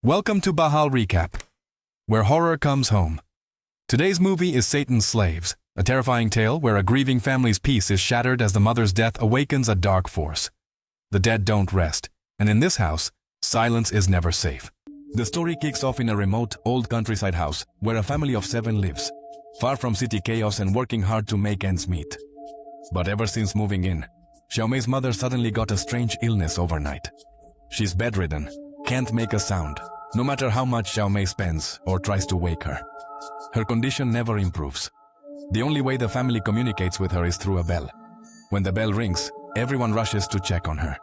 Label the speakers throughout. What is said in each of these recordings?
Speaker 1: Welcome to Bahal Recap, where horror comes home. Today's movie is Satan's Slaves, a terrifying tale where a grieving family's peace is shattered as the mother's death awakens a dark force. The dead don't rest, and in this house, silence is never safe. The story kicks off in a remote, old countryside house where a family of 7 lives, far from city chaos and working hard to make ends meet. But ever since moving in, Xiaomei's mother suddenly got a strange illness overnight. She's bedridden, can't make a sound, no matter how much Xiaomei spends or tries to wake her. Her condition never improves. The only way the family communicates with her is through a bell. When the bell rings, everyone rushes to check on her.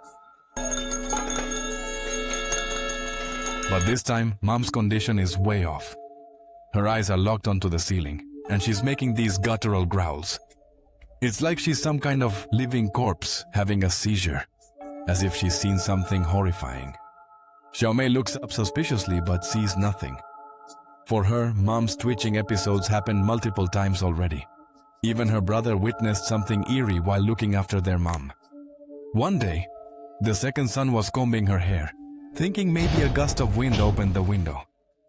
Speaker 1: But this time, Mom's condition is way off. Her eyes are locked onto the ceiling, and she's making these guttural growls. It's like she's some kind of living corpse having a seizure, as if she's seen something horrifying. Xiaomei looks up suspiciously but sees nothing. For her, Mom's twitching episodes happened multiple times already. Even her brother witnessed something eerie while looking after their mom. One day, the second son was combing her hair, thinking maybe a gust of wind opened the window.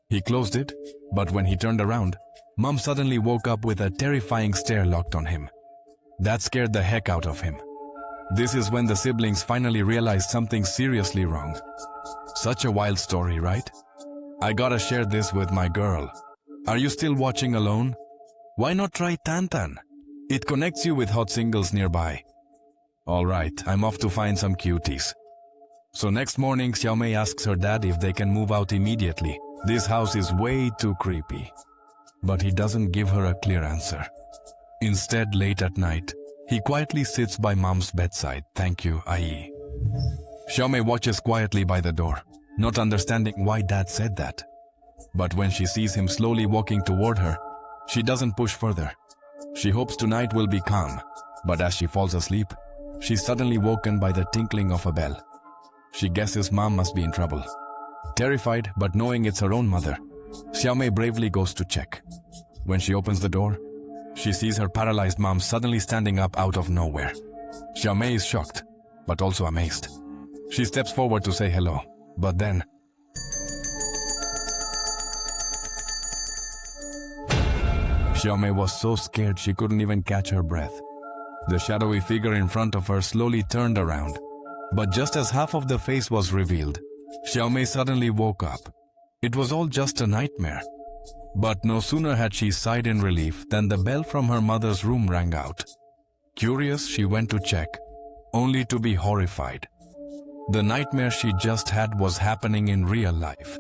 Speaker 1: He closed it, but when he turned around, Mom suddenly woke up with a terrifying stare locked on him. That scared the heck out of him. This is when the siblings finally realized something seriously wrong. Such a wild story, right? I gotta share this with my girl. Are you still watching alone? Why not try Tantan? It connects you with hot singles nearby. Alright, I'm off to find some cuties. So next morning, Xiaomei asks her dad if they can move out immediately. This house is way too creepy. But he doesn't give her a clear answer. Instead, late at night, he quietly sits by Mom's bedside. Thank you, Ai. Xiaomei watches quietly by the door, not understanding why Dad said that. But when she sees him slowly walking toward her, she doesn't push further. She hopes tonight will be calm, but as she falls asleep, she's suddenly woken by the tinkling of a bell. She guesses Mom must be in trouble. Terrified, but knowing it's her own mother, Xiaomei bravely goes to check. When she opens the door, she sees her paralyzed mom suddenly standing up out of nowhere. Xiaomei is shocked, but also amazed. She steps forward to say hello, but then... Xiaomei was so scared she couldn't even catch her breath. The shadowy figure in front of her slowly turned around, but just as half of the face was revealed, Xiaomei suddenly woke up. It was all just a nightmare. But no sooner had she sighed in relief than the bell from her mother's room rang out. Curious, she went to check, only to be horrified. The nightmare she just had was happening in real life.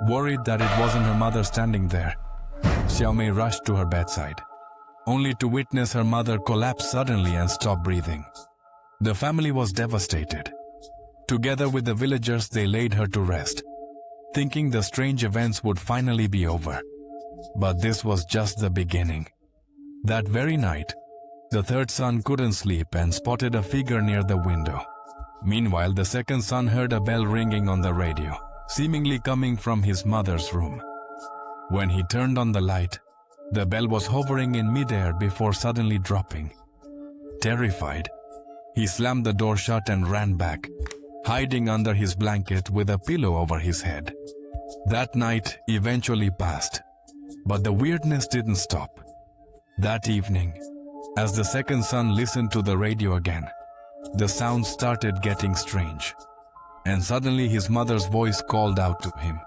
Speaker 1: Worried that it wasn't her mother standing there, Xiaomei rushed to her bedside, only to witness her mother collapse suddenly and stop breathing. The family was devastated. Together with the villagers, they laid her to rest, thinking the strange events would finally be over. But this was just the beginning. That very night, the third son couldn't sleep and spotted a figure near the window. Meanwhile, the second son heard a bell ringing on the radio, seemingly coming from his mother's room. When he turned on the light, the bell was hovering in midair before suddenly dropping. Terrified, he slammed the door shut and ran back, hiding under his blanket with a pillow over his head. That night eventually passed, but the weirdness didn't stop. That evening, as the second son listened to the radio again, the sound started getting strange, and suddenly his mother's voice called out to him.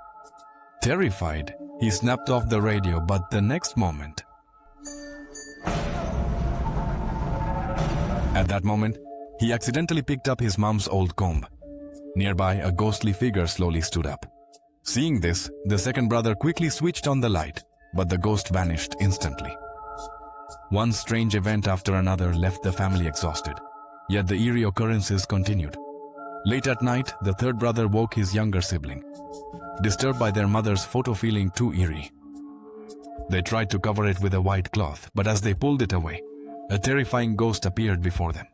Speaker 1: Terrified, he snapped off the radio, but the next moment... At that moment, he accidentally picked up his mom's old comb. Nearby, a ghostly figure slowly stood up. Seeing this, the second brother quickly switched on the light, but the ghost vanished instantly. One strange event after another left the family exhausted, yet the eerie occurrences continued. Late at night, the third brother woke his younger sibling, disturbed by their mother's photo feeling too eerie. They tried to cover it with a white cloth, but as they pulled it away, a terrifying ghost appeared before them.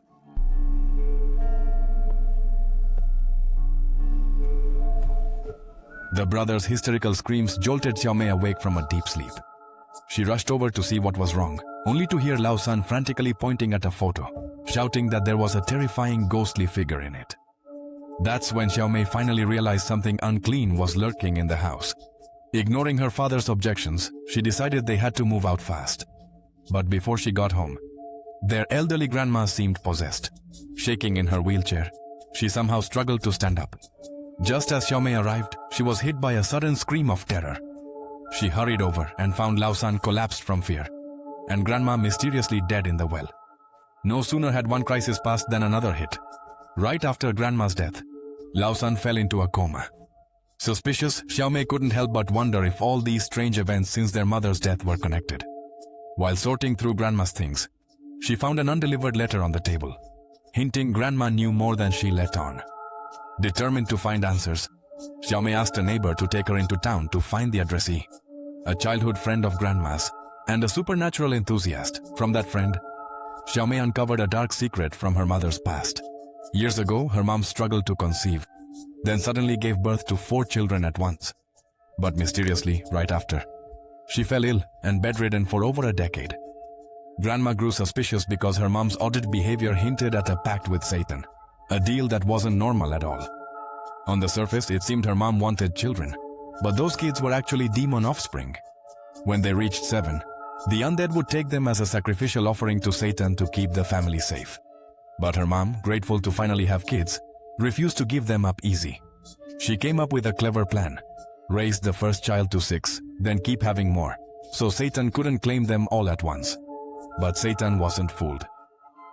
Speaker 1: The brothers' hysterical screams jolted Xiaomei awake from a deep sleep. She rushed over to see what was wrong, only to hear Lao San frantically pointing at a photo, shouting that there was a terrifying ghostly figure in it. That's when Xiaomei finally realized something unclean was lurking in the house. Ignoring her father's objections, she decided they had to move out fast. But before she got home, their elderly grandma seemed possessed. Shaking in her wheelchair, she somehow struggled to stand up. Just as Xiaomei arrived, she was hit by a sudden scream of terror. She hurried over and found Lao San collapsed from fear, and Grandma mysteriously dead in the well. No sooner had one crisis passed than another hit. Right after Grandma's death, Lao San fell into a coma. Suspicious, Xiaomei couldn't help but wonder if all these strange events since their mother's death were connected. While sorting through Grandma's things, she found an undelivered letter on the table, hinting Grandma knew more than she let on. Determined to find answers, Xiaomei asked a neighbor to take her into town to find the addressee. A childhood friend of Grandma's and a supernatural enthusiast. From that friend, Xiaomei uncovered a dark secret from her mother's past. Years ago, her mom struggled to conceive, then suddenly gave birth to 4 children at once. But mysteriously, right after, she fell ill and bedridden for over a decade. Grandma grew suspicious because her mom's odd behavior hinted at a pact with Satan, a deal that wasn't normal at all. On the surface, it seemed her mom wanted children, but those kids were actually demon offspring. When they reached 7, the undead would take them as a sacrificial offering to Satan to keep the family safe. But her mom, grateful to finally have kids, refused to give them up easy. She came up with a clever plan. Raise the first child to 6, then keep having more, so Satan couldn't claim them all at once. But Satan wasn't fooled.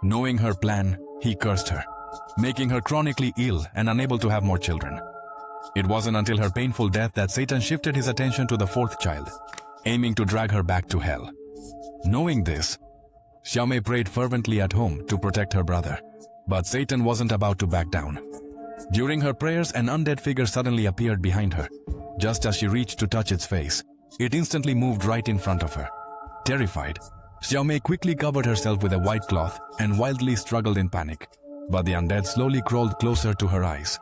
Speaker 1: Knowing her plan, he cursed her, making her chronically ill and unable to have more children. It wasn't until her painful death that Satan shifted his attention to the 4th child, aiming to drag her back to hell. Knowing this, Xiaomei prayed fervently at home to protect her brother. But Satan wasn't about to back down. During her prayers, an undead figure suddenly appeared behind her. Just as she reached to touch its face, it instantly moved right in front of her. Terrified, Xiaomei quickly covered herself with a white cloth and wildly struggled in panic. But the undead slowly crawled closer to her eyes.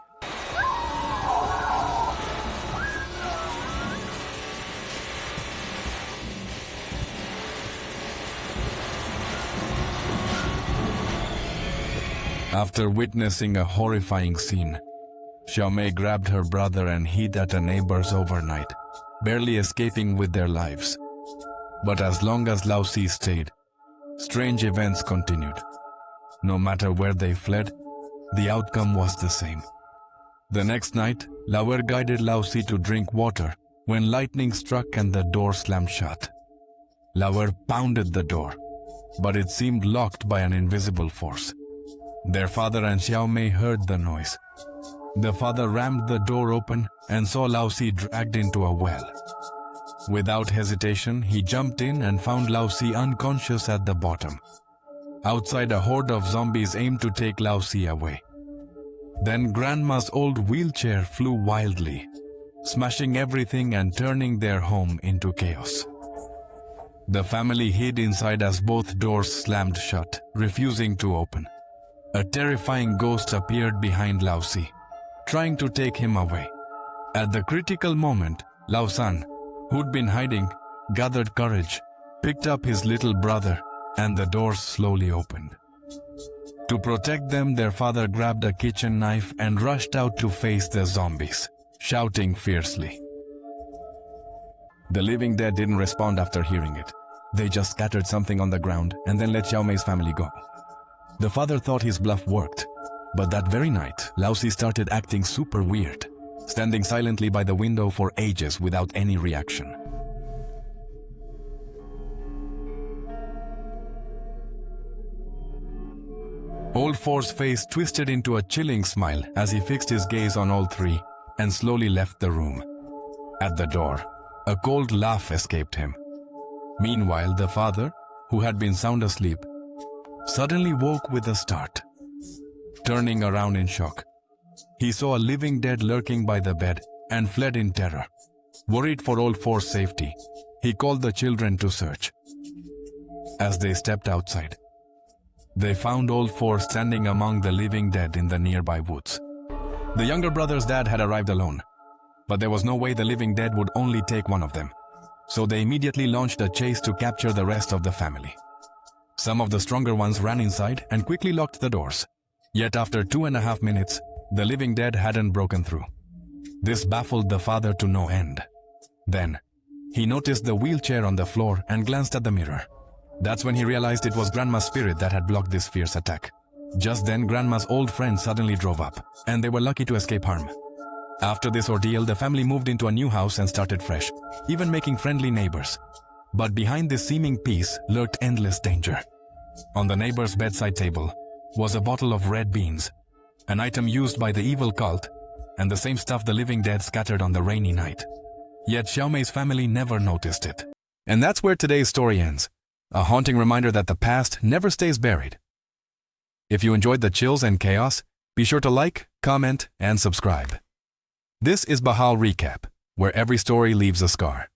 Speaker 1: After witnessing a horrifying scene, Xiaomei grabbed her brother and hid at a neighbor's overnight, barely escaping with their lives. But as long as Lao Si stayed, strange events continued. No matter where they fled, the outcome was the same. The next night, Lao guided Lao Si to drink water when lightning struck and the door slammed shut. Lao pounded the door, but it seemed locked by an invisible force. Their father and Xiaomei heard the noise. The father rammed the door open and saw Lao Si dragged into a well. Without hesitation, he jumped in and found Lao Si unconscious at the bottom. Outside, a horde of zombies aimed to take Lao Si away. Then Grandma's old wheelchair flew wildly, smashing everything and turning their home into chaos. The family hid inside as both doors slammed shut, refusing to open. A terrifying ghost appeared behind Lao Si, trying to take him away. At the critical moment, Lao San, who'd been hiding, gathered courage, picked up his little brother, and the doors slowly opened. To protect them, their father grabbed a kitchen knife and rushed out to face the zombies, shouting fiercely. The living dead didn't respond after hearing it. They just scattered something on the ground and then let Xiaomei's family go. The father thought his bluff worked, but that very night, Lao Si started acting super weird, standing silently by the window for ages without any reaction. Old Four's face twisted into a chilling smile as he fixed his gaze on all 3 and slowly left the room. At the door, a cold laugh escaped him. Meanwhile, the father, who had been sound asleep, suddenly woke with a start. Turning around in shock, he saw a living dead lurking by the bed and fled in terror. Worried for Old Four's safety, he called the children to search. As they stepped outside, they found Old Four standing among the living dead in the nearby woods. The younger brother's dad had arrived alone, but there was no way the living dead would only take one of them, so they immediately launched a chase to capture the rest of the family. Some of the stronger ones ran inside and quickly locked the doors. Yet after 2.5 minutes, The living dead hadn't broken through. This baffled the father to no end. Then, he noticed the wheelchair on the floor and glanced at the mirror. That's when he realized it was Grandma's spirit that had blocked this fierce attack. Just then, Grandma's old friend suddenly drove up, and they were lucky to escape harm. After this ordeal, the family moved into a new house and started fresh, even making friendly neighbors. But behind this seeming peace lurked endless danger. On the neighbor's bedside table was a bottle of red beans, an item used by the evil cult, and the same stuff the living dead scattered on the rainy night. Yet Xiaomei's family never noticed it. And that's where today's story ends, a haunting reminder that the past never stays buried. If you enjoyed the chills and chaos, be sure to like, comment, and subscribe. This is Bahal Recap, where every story leaves a scar.